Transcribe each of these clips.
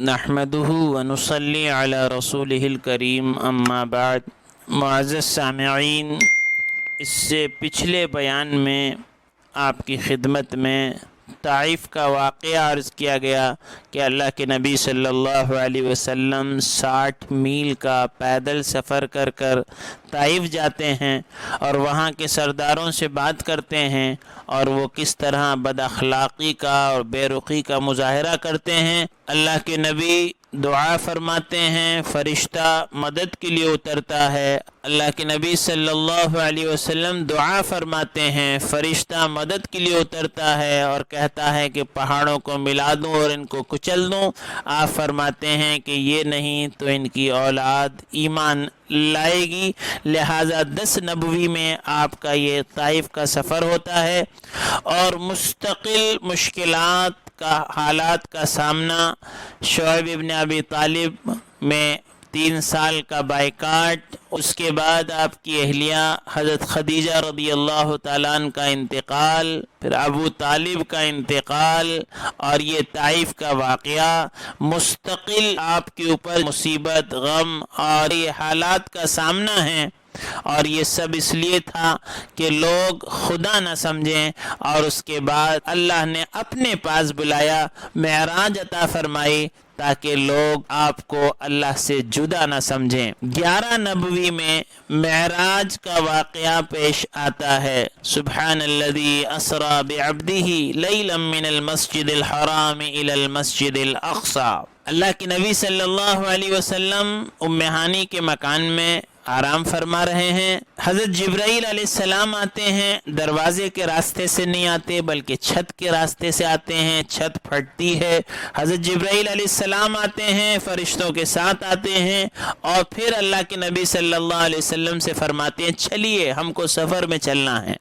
نحمده ونصلي على رسوله الکریم اما بعد۔ معزز سامعین، اس سے پچھلے بیان میں آپ کی خدمت میں طائف کا واقعہ عرض کیا گیا کہ اللہ کے نبی صلی اللہ علیہ وسلم 60 میل کا پیدل سفر کر طائف جاتے ہیں اور وہاں کے سرداروں سے بات کرتے ہیں، اور وہ کس طرح بد اخلاقی کا اور بے رخی کا مظاہرہ کرتے ہیں۔ اللہ کے نبی دعا فرماتے ہیں، فرشتہ مدد کے لیے اترتا ہے۔ اللہ کے نبی صلی اللہ علیہ وسلم دعا فرماتے ہیں، فرشتہ مدد کے لیے اترتا ہے اور کہتا ہے کہ پہاڑوں کو ملا دوں اور ان کو کچل دوں۔ آپ فرماتے ہیں کہ یہ نہیں تو ان کی اولاد ایمان لائے گی۔ لہٰذا 10 نبوی میں آپ کا یہ طائف کا سفر ہوتا ہے اور مستقل مشکلات کا حالات کا سامنا۔ شعیب ابن ابی طالب میں 3 سال کا بائیکاٹ، اس کے بعد آپ کی اہلیہ حضرت خدیجہ رضی اللہ تعالیٰ عنہ کا انتقال، پھر ابو طالب کا انتقال اور یہ طائف کا واقعہ، مستقل آپ کے اوپر مصیبت، غم اور یہ حالات کا سامنا ہے۔ اور یہ سب اس لیے تھا کہ لوگ خدا نہ سمجھیں، اور اس کے بعد اللہ نے اپنے پاس بلایا، معراج عطا فرمائی تاکہ لوگ آپ کو اللہ سے جدا نہ سمجھیں۔ 11 نبوی میں معراج کا واقعہ پیش آتا ہے۔ سبحان الذی اسری بعبدہ لیلا من المسجد الحرام الی المسجد الاقصی۔ اللہ کے نبی صلی اللہ علیہ وسلم ام ہانی کے مکان میں آرام فرما رہے ہیں۔ حضرت جبرائیل علیہ السلام آتے ہیں، دروازے کے راستے سے نہیں آتے بلکہ چھت کے راستے سے آتے ہیں، چھت پھٹتی ہے، حضرت جبرائیل علیہ السلام آتے ہیں، فرشتوں کے ساتھ آتے ہیں، اور پھر اللہ کے نبی صلی اللہ علیہ وسلم سے فرماتے ہیں چلیے ہم کو سفر میں چلنا ہے۔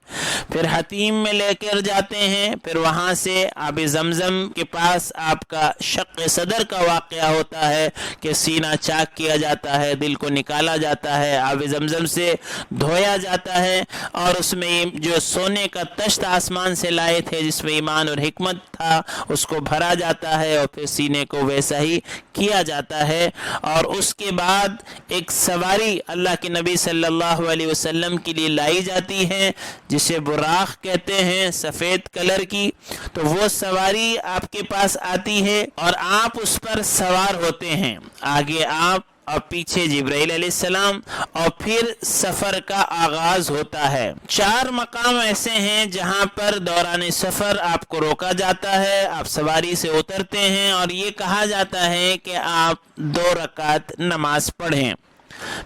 پھر حتیم میں لے کر جاتے ہیں، پھر وہاں سے آب زمزم کے پاس آپ کا شق صدر کا واقعہ ہوتا ہے کہ سینہ چاک کیا جاتا ہے، دل کو نکالا جاتا ہے، آب زمزم سے دھویا جاتا ہے، اور اس میں جو سونے کا تشت آسمان سے لائے تھے جس میں ایمان اور حکمت تھا اس کو بھرا جاتا ہے، اور پھر سینے کو ویسا ہی کیا جاتا ہے۔ اور اس کے بعد ایک سواری اللہ کے نبی صلی اللہ علیہ وسلم کے لیے لائی جاتی ہے جسے براق کہتے ہیں، سفید کلر کی، تو وہ سواری آپ کے پاس آتی ہے اور آپ اس پر سوار ہوتے ہیں، آگے آپ اور پیچھے جبرائیل علیہ السلام، اور پھر سفر کا آغاز ہوتا ہے۔ 4 مقام ایسے ہیں جہاں پر دوران سفر آپ کو روکا جاتا ہے، آپ سواری سے اترتے ہیں اور یہ کہا جاتا ہے کہ آپ 2 رکعت نماز پڑھیں۔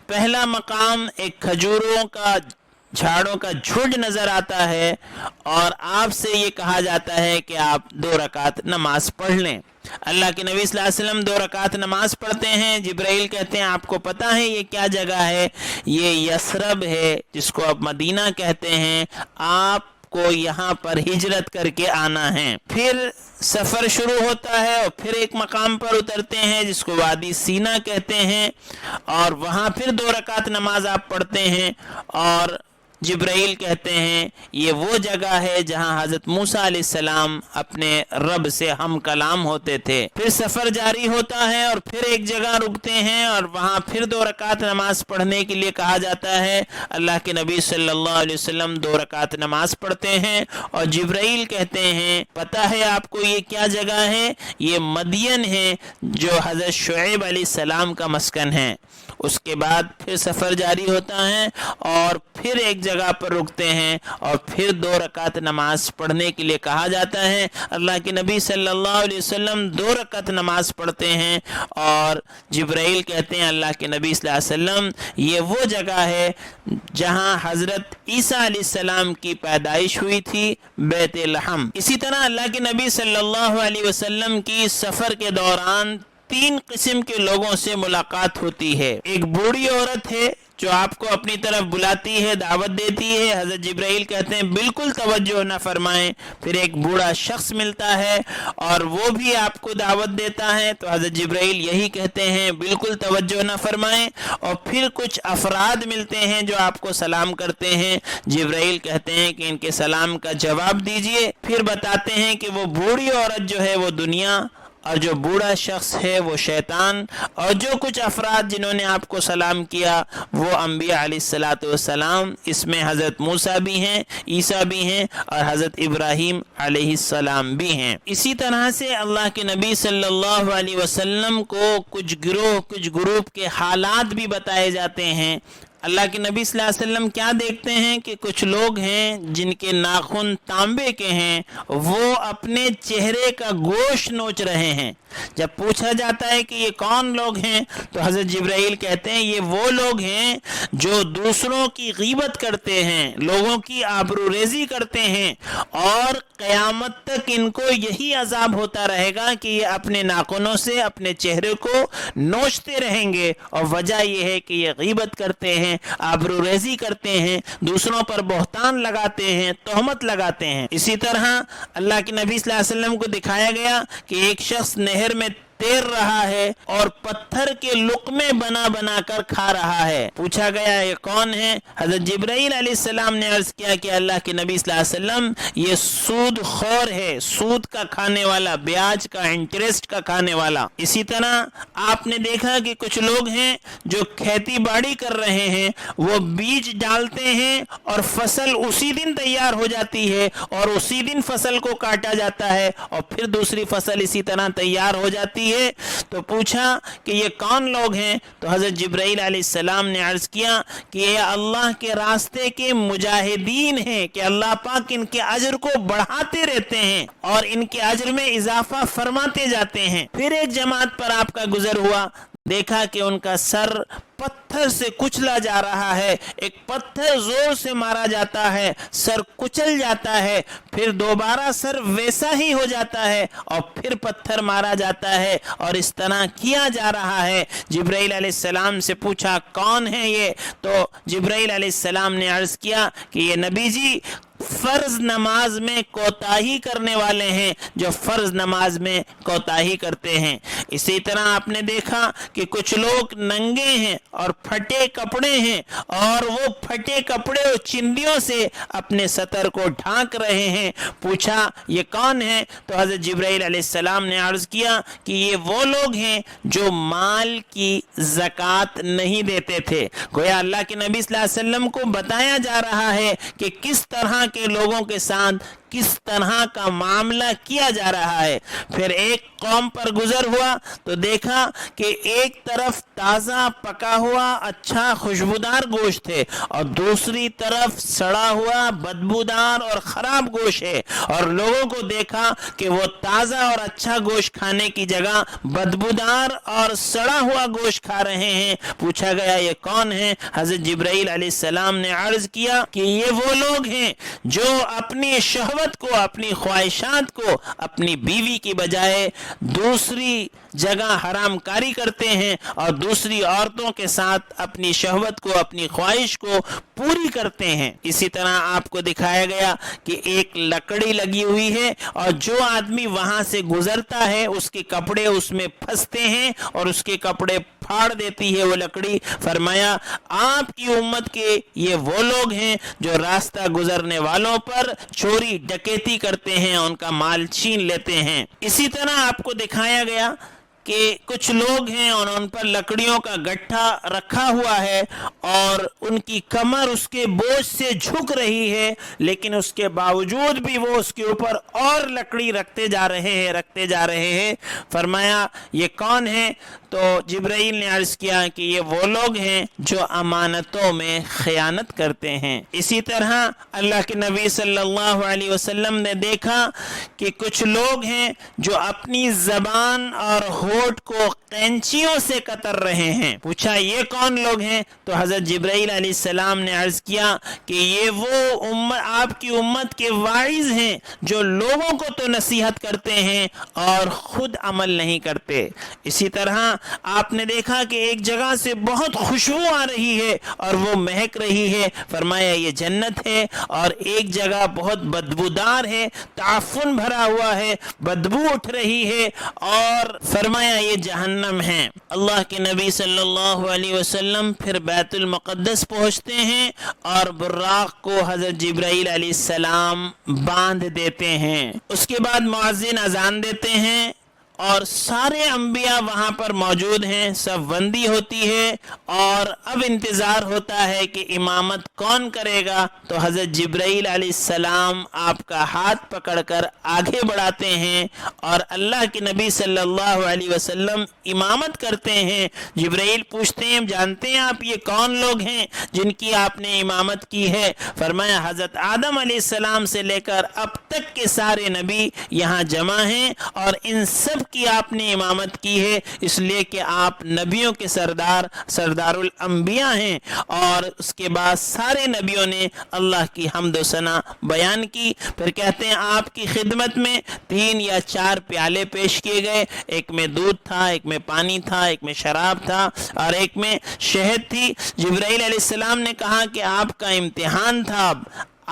پہلا مقام ایک کھجوروں کا جھاڑوں کا جھنڈ نظر آتا ہے اور آپ سے یہ کہا جاتا ہے کہ آپ 2 رکعت نماز پڑھ لیں۔ اللہ کے نبی صلی اللہ علیہ وسلم 2 رکعت نماز پڑھتے ہیں۔ جبرائیل کہتے ہیں آپ کو پتہ ہے یہ کیا جگہ ہے؟ یہ یثرب ہے جس کو آپ مدینہ کہتے ہیں، آپ کو یہاں پر ہجرت کر کے آنا ہے۔ پھر سفر شروع ہوتا ہے اور پھر ایک مقام پر اترتے ہیں جس کو وادی سینا کہتے ہیں، اور وہاں پھر 2 رکعت نماز آپ پڑھتے ہیں، اور جبرائیل کہتے ہیں یہ وہ جگہ ہے جہاں حضرت موسیٰ علیہ السلام اپنے رب سے ہم کلام ہوتے تھے۔ پھر سفر جاری ہوتا ہے اور پھر ایک جگہ رکتے ہیں اور وہاں پھر 2 رکعت نماز پڑھنے کے لیے کہا جاتا ہے۔ اللہ کے نبی صلی اللہ علیہ وسلم 2 رکعت نماز پڑھتے ہیں اور جبرائیل کہتے ہیں پتہ ہے آپ کو یہ کیا جگہ ہے؟ یہ مدین ہے جو حضرت شعیب علیہ السلام کا مسکن ہے۔ اس کے بعد پھر سفر جاری ہوتا ہے اور پھر ایک جگہ پر رکتے ہیں اور پھر 2 رکعت نماز پڑھنے کے لیے کہا جاتا ہے۔ اللہ کے نبی صلی اللہ علیہ وسلم 2 رکعت نماز پڑھتے ہیں اور جبرائیل کہتے ہیں اللہ کے نبی صلی اللہ علیہ وسلم یہ وہ جگہ ہے جہاں حضرت عیسیٰ علیہ السلام کی پیدائش ہوئی تھی، بیت لحم۔ اسی طرح اللہ کے نبی صلی اللہ علیہ وسلم کی سفر کے دوران 3 قسم کے لوگوں سے ملاقات ہوتی ہے۔ ایک بوڑھی عورت ہے جو آپ کو اپنی طرف بلاتی ہے، دعوت دیتی ہے، حضرت جبرائیل کہتے ہیں بالکل توجہ نہ فرمائیں۔ پھر ایک بوڑھا شخص ملتا ہے اور وہ بھی آپ کو دعوت دیتا ہے، تو حضرت جبرائیل یہی کہتے ہیں بالکل توجہ نہ فرمائیں۔ اور پھر کچھ افراد ملتے ہیں جو آپ کو سلام کرتے ہیں، جبرائیل کہتے ہیں کہ ان کے سلام کا جواب دیجئے۔ پھر بتاتے ہیں کہ وہ بوڑھی عورت جو ہے وہ دنیا اور جو بوڑھا شخص ہے وہ شیطان، اور جو کچھ افراد جنہوں نے آپ کو سلام کیا وہ انبیاء علیہ الصلاۃ والسلام، اس میں حضرت موسیٰ بھی ہیں، عیسیٰ بھی ہیں، اور حضرت ابراہیم علیہ السلام بھی ہیں۔ اسی طرح سے اللہ کے نبی صلی اللہ علیہ وسلم کو کچھ گروہ، کچھ گروپ کے حالات بھی بتائے جاتے ہیں۔ اللہ کے نبی صلی اللہ علیہ وسلم کیا دیکھتے ہیں کہ کچھ لوگ ہیں جن کے ناخن تانبے کے ہیں، وہ اپنے چہرے کا گوشت نوچ رہے ہیں۔ جب پوچھا جاتا ہے کہ یہ کون لوگ ہیں تو حضرت جبرائیل کہتے ہیں یہ وہ لوگ ہیں جو دوسروں کی غیبت کرتے ہیں، لوگوں کی آبروریزی کرتے ہیں، اور قیامت تک ان کو یہی عذاب ہوتا رہے گا کہ یہ اپنے ناخنوں سے اپنے چہرے کو نوچتے رہیں گے، اور وجہ یہ ہے کہ یہ غیبت کرتے ہیں، آبروریزی کرتے ہیں، دوسروں پر بہتان لگاتے ہیں، تہمت لگاتے ہیں۔ اسی طرح اللہ کے نبی صلی اللہ علیہ وسلم کو دکھایا گیا کہ ایک شخص نہر میں تیر رہا ہے اور پتھر کے لقمے بنا بنا کر کھا رہا ہے۔ پوچھا گیا یہ کون ہے؟ حضرت جبرائیل علیہ السلام نے عرض کیا کہ اللہ کے نبی صلی اللہ علیہ وسلم یہ سود خور ہے، سود کا کھانے والا، بیاج کا، انٹرسٹ کا کھانے والا۔ اسی طرح آپ نے دیکھا کہ کچھ لوگ ہیں جو کھیتی باڑی کر رہے ہیں، وہ بیج ڈالتے ہیں اور فصل اسی دن تیار ہو جاتی ہے، اور اسی دن فصل کو کاٹا جاتا ہے، اور پھر دوسری فصل اسی طرح تیار ہو جاتی ہے۔ تو پوچھا کہ یہ کون لوگ ہیں؟ تو حضرت جبرائیل علیہ السلام نے عرض کیا کہ یہ اللہ کے راستے کے مجاہدین ہیں، کہ اللہ پاک ان کے اجر کو بڑھاتے رہتے ہیں اور ان کے اجر میں اضافہ فرماتے جاتے ہیں۔ پھر ایک جماعت پر آپ کا گزر ہوا، دیکھا کہ ان کا سر پتھر سے کچلا جا رہا ہے، ایک پتھر زور سے مارا جاتا ہے، سر کچل جاتا ہے، پھر دوبارہ سر ویسا ہی ہو جاتا ہے، اور پھر پتھر مارا جاتا ہے، اور اس طرح کیا جا رہا ہے۔ جبرائیل علیہ السلام سے پوچھا کون ہے یہ؟ تو جبرائیل علیہ السلام نے عرض کیا کہ یہ نبی جی فرض نماز میں کوتاہی کرنے والے ہیں، جو فرض نماز میں کوتاہی کرتے ہیں۔ اسی طرح آپ نے دیکھا کہ کچھ لوگ ننگے ہیں اور پھٹے کپڑے ہیں، اور وہ پھٹے کپڑے اور چندیوں سے اپنے سطر کو ڈھانک رہے ہیں۔ پوچھا یہ کون ہے؟ تو حضرت جبرائیل علیہ السلام نے عرض کیا کہ یہ وہ لوگ ہیں جو مال کی زکوٰۃ نہیں دیتے تھے۔ گویا اللہ کے نبی صلی اللہ علیہ وسلم کو بتایا جا رہا ہے کہ کس طرح کے لوگوں کے ساتھ کس طرح کا معاملہ کیا جا رہا ہے۔ پھر ایک قوم پر گزر ہوا تو دیکھا کہ ایک طرف تازہ پکا ہوا اچھا خوشبودار گوشت ہے، اور دوسری طرف سڑا ہوا بدبودار اور خراب گوشت ہے، اور لوگوں کو دیکھا کہ وہ تازہ اور اچھا گوشت کھانے کی جگہ بدبودار اور سڑا ہوا گوشت کھا رہے ہیں۔ پوچھا گیا یہ کون ہے؟ حضرت جبرائیل علیہ السلام نے عرض کیا کہ یہ وہ لوگ ہیں جو اپنی شہوت کو، اپنی خواہشات کو اپنی بیوی کی بجائے دوسری جگہ حرام کاری کرتے ہیں، اور دوسری عورتوں کے ساتھ اپنی شہوت کو، اپنی خواہش کو پوری کرتے ہیں۔ اسی طرح آپ کو دکھایا گیا کہ ایک لکڑی لگی ہوئی ہے، اور جو آدمی وہاں سے گزرتا ہے اس کے کپڑے اس میں پھنستے ہیں اور اس کے کپڑے پھاڑ دیتی ہے وہ لکڑی۔ فرمایا آپ کی امت کے یہ وہ لوگ ہیں جو راستہ گزرنے والوں پر چوری ڈکیتی کرتے ہیں، ان کا مال چھین لیتے ہیں۔ اسی طرح آپ کو دکھایا گیا کہ کچھ لوگ ہیں اور ان پر لکڑیوں کا گٹھا رکھا ہوا ہے، اور ان کی کمر اس کے بوجھ سے جھک رہی ہے، لیکن اس کے باوجود بھی وہ اس کے اوپر اور لکڑی رکھتے جا رہے ہیں۔ فرمایا یہ کون ہے؟ تو جبرائیل نے عرض کیا کہ یہ وہ لوگ ہیں جو امانتوں میں خیانت کرتے ہیں۔ اسی طرح اللہ کے نبی صلی اللہ علیہ وسلم نے دیکھا کہ کچھ لوگ ہیں جو اپنی زبان اور ہونٹ کو قینچیوں سے کتر رہے ہیں۔ پوچھا یہ کون لوگ ہیں؟ تو حضرت جبرائیل علیہ السلام نے عرض کیا کہ یہ وہ آپ کی امت کے واعظ ہیں جو لوگوں کو تو نصیحت کرتے ہیں اور خود عمل نہیں کرتے۔ اسی طرح آپ نے دیکھا کہ ایک جگہ سے بہت خوشبو آ رہی ہے اور وہ مہک رہی ہے، فرمایا یہ جنت ہے، اور ایک جگہ بہت بدبودار ہے، تعفن بھرا ہوا ہے، بدبو اٹھ رہی ہے، اور فرمایا یہ جہنم ہے۔ اللہ کے نبی صلی اللہ علیہ وسلم پھر بیت المقدس پہنچتے ہیں اور براق کو حضرت جبرائیل علیہ السلام باندھ دیتے ہیں۔ اس کے بعد مؤذن اذان دیتے ہیں اور سارے انبیاء وہاں پر موجود ہیں، صف بندی ہوتی ہے اور اب انتظار ہوتا ہے کہ امامت کون کرے گا۔ تو حضرت جبرائیل علیہ السلام آپ کا ہاتھ پکڑ کر آگے بڑھاتے ہیں اور اللہ کے نبی صلی اللہ علیہ وسلم امامت کرتے ہیں۔ جبرائیل پوچھتے ہیں جانتے ہیں آپ یہ کون لوگ ہیں جن کی آپ نے امامت کی ہے؟ فرمایا حضرت آدم علیہ السلام سے لے کر اب تک کے سارے نبی یہاں جمع ہیں اور ان سب کی آپ نے امامت کی ہے، اس لیے کہ آپ نبیوں کے سردار الانبیاء ہیں۔ اور اس کے بعد سارے نبیوں نے اللہ کی حمد و ثنا بیان کی۔ پھر کہتے ہیں آپ کی خدمت میں 3 یا 4 پیالے پیش کیے گئے، ایک میں دودھ تھا، ایک میں پانی تھا، ایک میں شراب تھا اور ایک میں شہد تھی۔ جبرائیل علیہ السلام نے کہا کہ آپ کا امتحان تھا،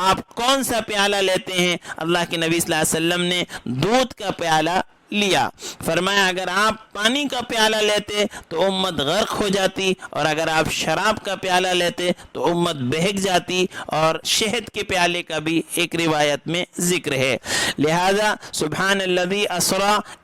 آپ کون سا پیالہ لیتے ہیں؟ اللہ کے نبی صلی اللہ علیہ وسلم نے دودھ کا پیالہ لیا۔ فرمایا اگر آپ پانی کا پیالہ لیتے تو امت غرق ہو جاتی اور اگر آپ شراب کا پیالہ لیتے تو امت بہک جاتی، اور شہد کے پیالے کا بھی ایک روایت میں ذکر ہے۔ لہذا سبحان الذی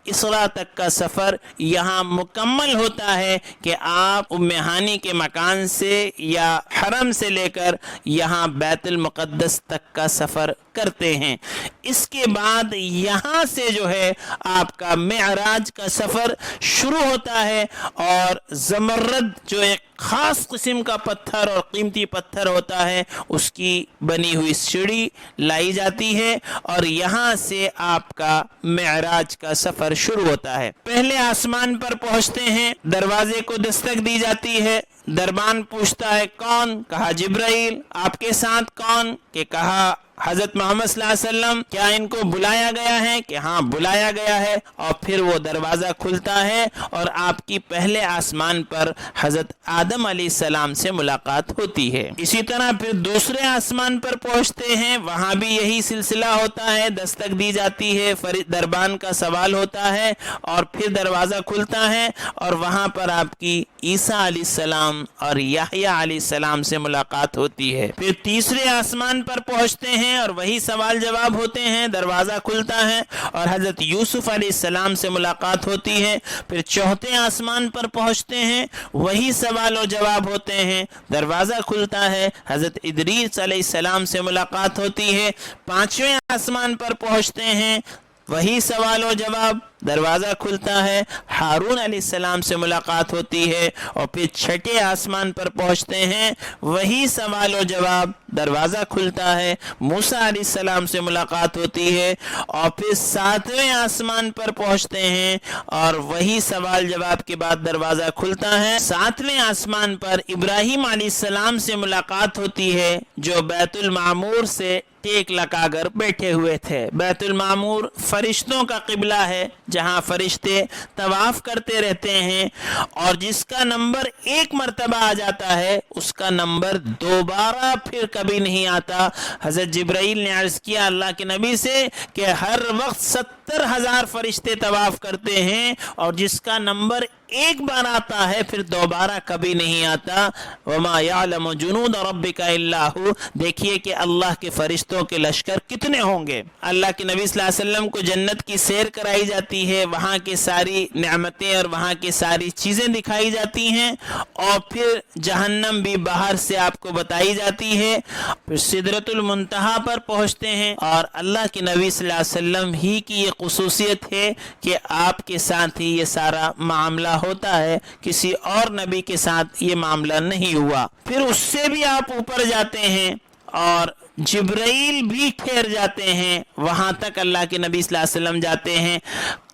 اسرا تک کا سفر یہاں مکمل ہوتا ہے کہ آپ ام ہانی کے مکان سے یا حرم سے لے کر یہاں بیت المقدس تک کا سفر کرتے ہیں۔ اس کے بعد یہاں سے جو ہے آپ کا معراج کا سفر شروع ہوتا ہے، اور زمرد جو ایک خاص قسم کا پتھر اور قیمتی پتھر ہوتا ہے اس کی بنی ہوئی سیڑھی لائی جاتی ہے اور یہاں سے آپ کا معراج کا سفر شروع ہوتا ہے۔ پہلے آسمان پر پہنچتے ہیں، دروازے کو دستک دی جاتی ہے، دربان پوچھتا ہے کون؟ کہا جبرائیل۔ آپ کے ساتھ کون؟ کہ کہا حضرت محمد صلی اللہ علیہ وسلم۔ کیا ان کو بلایا گیا ہے؟ کہ ہاں بلایا گیا ہے۔ اور پھر وہ دروازہ کھلتا ہے اور آپ کی پہلے آسمان پر حضرت آدم علیہ السلام سے ملاقات ہوتی ہے۔ اسی طرح پھر دوسرے آسمان پر پہنچتے ہیں، وہاں بھی یہی سلسلہ ہوتا ہے، دستک دی جاتی ہے، دربان کا سوال ہوتا ہے اور پھر دروازہ کھلتا ہے اور وہاں پر آپ کی عیسیٰ علیہ السلام اور یحییٰ علیہ السلام سے ملاقات ہوتی ہے۔ پھر تیسرے آسمان پر پہنچتے ہیں اور وہی سوال جواب ہوتے ہیں، دروازہ کھلتا ہے اور حضرت یوسف علیہ السلام سے ملاقات ہوتی ہے۔ پھر چوتھے آسمان پر پہنچتے ہیں، وہی سوال و جواب ہوتے ہیں، دروازہ کھلتا ہے، حضرت ادریس علیہ السلام سے ملاقات ہوتی ہے۔ پانچویں آسمان پر پہنچتے ہیں، وہی سوال و جواب، دروازہ کھلتا ہے، ہارون علیہ السلام سے ملاقات ہوتی ہے۔ اور پھر چھٹے آسمان پر پہنچتے ہیں، وہی سوال و جواب، دروازہ کھلتا ہے، موسیٰ علیہ السلام سے ملاقات ہوتی ہے۔ اور پھر ساتویں آسمان پر پہنچتے ہیں اور وہی سوال جواب کے بعد دروازہ کھلتا ہے۔ ساتویں آسمان پر ابراہیم علیہ السلام سے ملاقات ہوتی ہے جو بیت المعمور سے ٹیک لگا کر بیٹھے ہوئے تھے۔ بیت المعمور فرشتوں کا قبلہ ہے جہاں فرشتے طواف کرتے رہتے ہیں، اور جس کا نمبر 1 مرتبہ آ جاتا ہے اس کا نمبر دوبارہ پھر کبھی نہیں آتا۔ حضرت جبرائیل نے عرض کیا اللہ کے نبی سے کہ ہر وقت 70,000 فرشتے طواف کرتے ہیں اور جس کا نمبر 1 بار آتا ہے پھر دوبارہ کبھی نہیں آتا۔ وما یعلم جنود ربک الا ہو، دیکھیے کہ اللہ کے فرشتوں کے لشکر کتنے ہوں گے۔ اللہ کے نبی صلی اللہ علیہ وسلم کو جنت کی سیر کرائی جاتی ہے، وہاں کی ساری نعمتیں اور وہاں کی ساری چیزیں دکھائی جاتی ہیں، اور پھر جہنم بھی باہر سے آپ کو بتائی جاتی ہے۔ پھر سدرۃ المنتہا پر پہنچتے ہیں، اور اللہ کے نبی صلی اللہ علیہ وسلم ہی کی یہ خصوصیت ہے کہ آپ کے ساتھ ہی یہ سارا معاملہ ہوتا ہے، کسی اور نبی کے ساتھ یہ معاملہ نہیں ہوا۔ پھر اس سے بھی آپ اوپر جاتے ہیں اور جبرائیل بھی ٹھہر جاتے ہیں، وہاں تک اللہ کے نبی صلی اللہ علیہ وسلم جاتے ہیں۔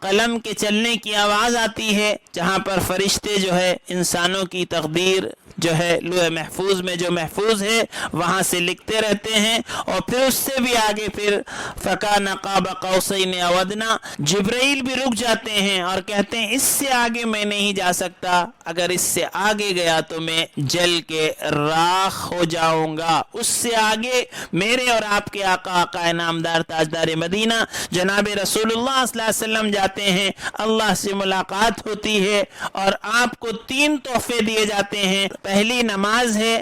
قلم کے چلنے کی آواز آتی ہے، جہاں پر فرشتے جو ہے انسانوں کی تقدیر جو ہے لوح محفوظ میں جو محفوظ ہے وہاں سے لکھتے رہتے ہیں۔ اور پھر اس سے بھی آگے پھر فَكَانَ قَابَ قَوْسَيْنِ أَوْ أَدْنَىٰ، جبرائیل بھی رک جاتے ہیں اور کہتے ہیں اس سے آگے میں نہیں جا سکتا، اگر اس سے آگے گیا تو میں جل کے راکھ ہو جاؤں گا۔ اس سے آگے میرے اور آپ کے آقا نامدار تاجدار مدینہ جناب رسول اللہ صلی اللہ علیہ وسلم جاتے ہیں، اللہ سے ملاقات ہوتی ہے اور آپ کو 3 تحفے دیے جاتے ہیں۔ پہلی نماز ہے،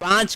5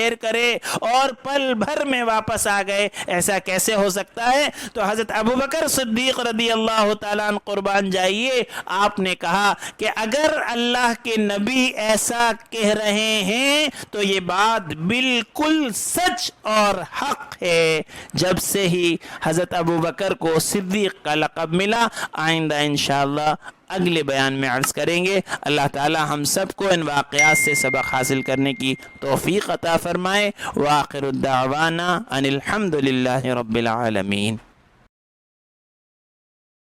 شیئر کرے اور پل بھر میں واپس آ گئے، ایسا کیسے ہو سکتا ہے؟ تو حضرت ابوبکر صدیق رضی اللہ تعالیٰ عنہ قربان جائیے، آپ نے کہا کہ اگر اللہ کے نبی ایسا کہہ رہے ہیں تو یہ بات بالکل سچ اور حق ہے۔ جب سے ہی حضرت ابوبکر کو صدیق کا لقب ملا۔ آئندہ انشاءاللہ اگلے بیان میں عرض کریں گے۔ اللہ تعالی ہم سب کو ان واقعات سے سبق حاصل کرنے کی توفیق عطا فرمائے۔ وآخر الدعوانا ان الحمد للہ رب العالمین۔